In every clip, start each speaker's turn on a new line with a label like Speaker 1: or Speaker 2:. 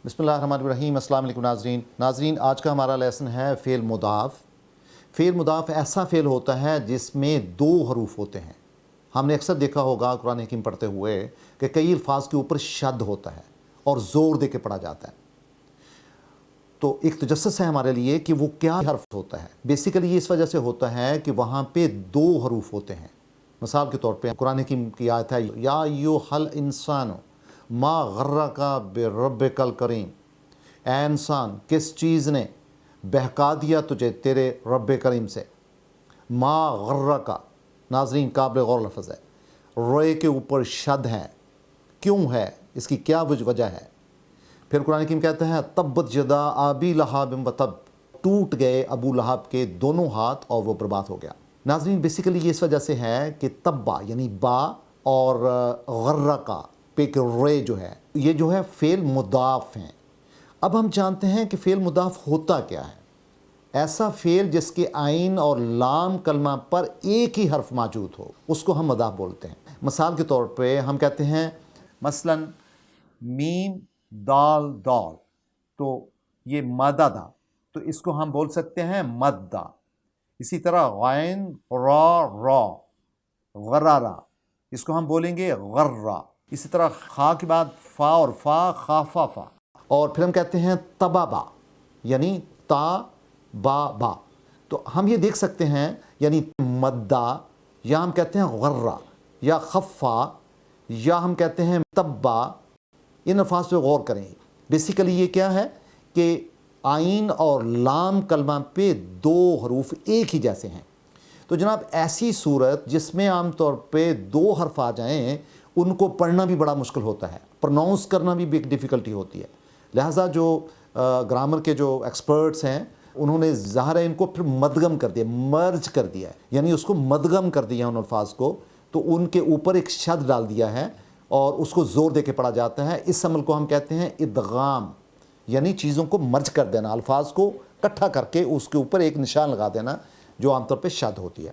Speaker 1: بسم اللہ الرحمن الرحیم۔ السلام علیکم ناظرین، آج کا ہمارا لیسن ہے فعل مضاف۔ فعل مضاف ایسا فعل ہوتا ہے جس میں دو حروف ہوتے ہیں۔ ہم نے اکثر دیکھا ہوگا قرآن حکیم پڑھتے ہوئے کہ کئی الفاظ کے اوپر شد ہوتا ہے اور زور دے کے پڑھا جاتا ہے۔ تو ایک تجسس ہے ہمارے لیے کہ وہ کیا حرف ہوتا ہے۔ بیسیکلی یہ اس وجہ سے ہوتا ہے کہ وہاں پہ دو حروف ہوتے ہیں۔ مثال کے طور پہ قرآن حکیم کی آیت ہے یا ایھا الانسان ما غرک بربک الکریم، اے انسان کس چیز نے بہکا دیا تجھے تیرے رب کریم سے۔ ما غرک، ناظرین قابل غور لفظ ہے، روئے کے اوپر شد ہے، کیوں ہے، اس کی کیا وجہ ہے؟ پھر قرآن حکیم کہتا ہے تبت یدا ابی لہب وتب، ٹوٹ گئے ابو لہب کے دونوں ہاتھ اور وہ برباد ہو گیا۔ ناظرین بیسیکلی یہ اس وجہ سے ہے کہ تبا یعنی با اور غرقہ پہ کہ روئے جو ہے، یہ جو ہے فعل مضاف ہیں۔ اب ہم جانتے ہیں کہ فعل مضاف ہوتا کیا ہے۔ ایسا فعل جس کے عین اور لام کلمہ پر ایک ہی حرف موجود ہو، اس کو ہم مضاف بولتے ہیں۔ مثال کے طور پہ ہم کہتے ہیں مثلا میم دال دال، تو یہ مددا، تو اس کو ہم بول سکتے ہیں مدہ۔ اسی طرح غین را را، غرارا، اس کو ہم بولیں گے غرہ۔ اسی طرح خا کے بعد فا اور فا، خافا فا۔ اور پھر ہم کہتے ہیں تبابا یعنی تا با با، تو ہم یہ دیکھ سکتے ہیں یعنی مدہ، یا ہم کہتے ہیں غرہ یا خفا، یا ہم کہتے ہیں تبا۔ ان الفاظ پہ غور کریں۔ بیسیکلی یہ کیا ہے کہ عین اور لام کلمہ پہ دو حروف ایک ہی جیسے ہیں۔ تو جناب ایسی صورت جس میں عام طور پہ دو حرف آ جائیں، ان کو پڑھنا بھی بڑا مشکل ہوتا ہے، پروناؤنس کرنا بھی ایک ڈیفیکلٹی ہوتی ہے۔ لہٰذا جو گرامر کے جو ایکسپرٹس ہیں انہوں نے ظاہر ہے ان کو پھر مدغم کر دیا، مرج کر دیا ہے، یعنی اس کو مدغم کر دیا ان الفاظ کو، تو ان کے اوپر ایک شد ڈال دیا ہے اور اس کو زور دے کے پڑھا جاتا ہے۔ اس عمل کو ہم کہتے ہیں ادغام، یعنی چیزوں کو مرج کر دینا، الفاظ کو اکٹھا کر کے اس کے اوپر ایک نشان لگا دینا، جو عام طور پہ شد ہوتی ہے۔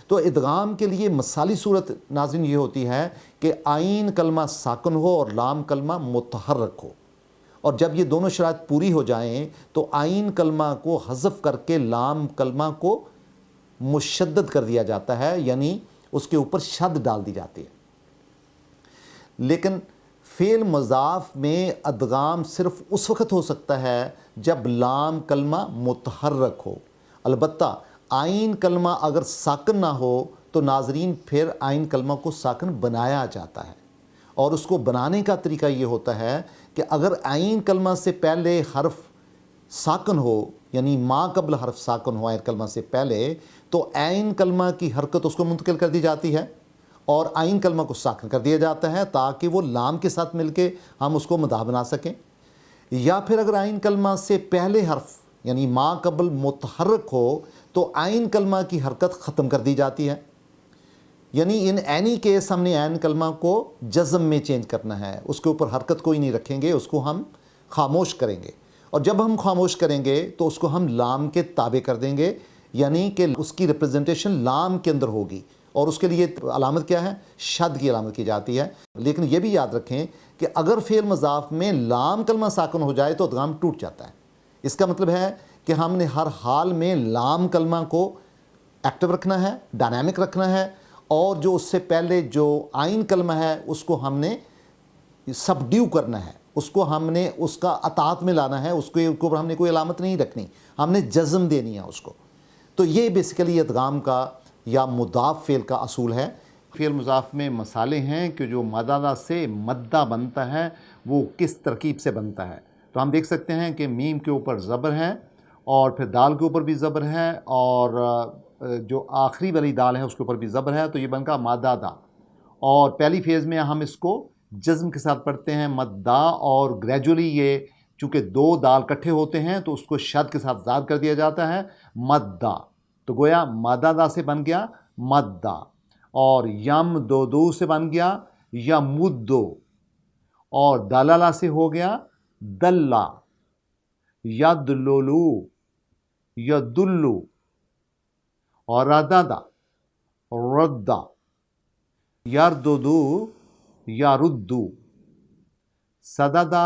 Speaker 1: تو ادغام کے لیے مثالی صورت ناظرین یہ ہوتی ہے کہ عین کلمہ ساکن ہو اور لام کلمہ متحرک ہو، اور جب یہ دونوں شرائط پوری ہو جائیں تو عین کلمہ کو حذف کر کے لام کلمہ کو مشدد کر دیا جاتا ہے، یعنی اس کے اوپر شد ڈال دی جاتی ہے۔ لیکن فعل مضاف میں ادغام صرف اس وقت ہو سکتا ہے جب لام کلمہ متحرک ہو۔ البتہ عین کلمہ اگر ساکن نہ ہو تو ناظرین پھر عین کلمہ کو ساکن بنایا جاتا ہے، اور اس کو بنانے کا طریقہ یہ ہوتا ہے کہ اگر عین کلمہ سے پہلے حرف ساکن ہو، یعنی ما قبل حرف ساکن ہو عین کلمہ سے پہلے، تو عین کلمہ کی حرکت اس کو منتقل کر دی جاتی ہے اور عین کلمہ کو ساکن کر دیا جاتا ہے تاکہ وہ لام کے ساتھ مل کے ہم اس کو مدح بنا سکیں۔ یا پھر اگر عین کلمہ سے پہلے حرف یعنی ما قبل متحرک ہو تو عین کلمہ کی حرکت ختم کر دی جاتی ہے، یعنی ان اینی کیس ہم نے عین کلمہ کو جزم میں چینج کرنا ہے، اس کے اوپر حرکت کوئی نہیں رکھیں گے، اس کو ہم خاموش کریں گے، اور جب ہم خاموش کریں گے تو اس کو ہم لام کے تابع کر دیں گے، یعنی کہ اس کی ریپرزنٹیشن لام کے اندر ہوگی، اور اس کے لیے علامت کیا ہے؟ شد کی علامت کی جاتی ہے۔ لیکن یہ بھی یاد رکھیں کہ اگر فعل مضاف میں لام کلمہ ساکن ہو جائے تو ادغام ٹوٹ جاتا ہے۔ اس کا مطلب ہے کہ ہم نے ہر حال میں لام کلمہ کو ایکٹیو رکھنا ہے، ڈائنامک رکھنا ہے، اور جو اس سے پہلے جو عین کلمہ ہے اس کو ہم نے سبڈیو کرنا ہے، اس کو ہم نے اس کا اطاعت میں لانا ہے، اس کے اوپر ہم نے کوئی علامت نہیں رکھنی، ہم نے جزم دینی ہے اس کو۔ تو یہ بیسیکلی ادغام کا یا مضاف فعل کا اصول ہے۔ فعل مضاف میں مسالے ہیں کہ جو مددہ سے مدہ بنتا ہے وہ کس ترکیب سے بنتا ہے۔ تو ہم دیکھ سکتے ہیں کہ میم کے اوپر زبر ہے، اور پھر دال کے اوپر بھی زبر ہے، اور جو آخری والی دال ہے اس کے اوپر بھی زبر ہے، تو یہ بن کا مددہ۔ اور پہلی فیز میں ہم اس کو جزم کے ساتھ پڑھتے ہیں مدہ، اور گریجولی یہ چونکہ دو دال کٹھے ہوتے ہیں تو اس کو شد کے ساتھ زاد کر دیا جاتا ہے مدہ، تو گویا مددہ سے بن گیا مدہ، اور یم دو سے بن گیا یمدو، اور دلالہ سے ہو گیا دلہ، یدللو یدلو، اور رددہ ردہ، یرددو یردو، سددہ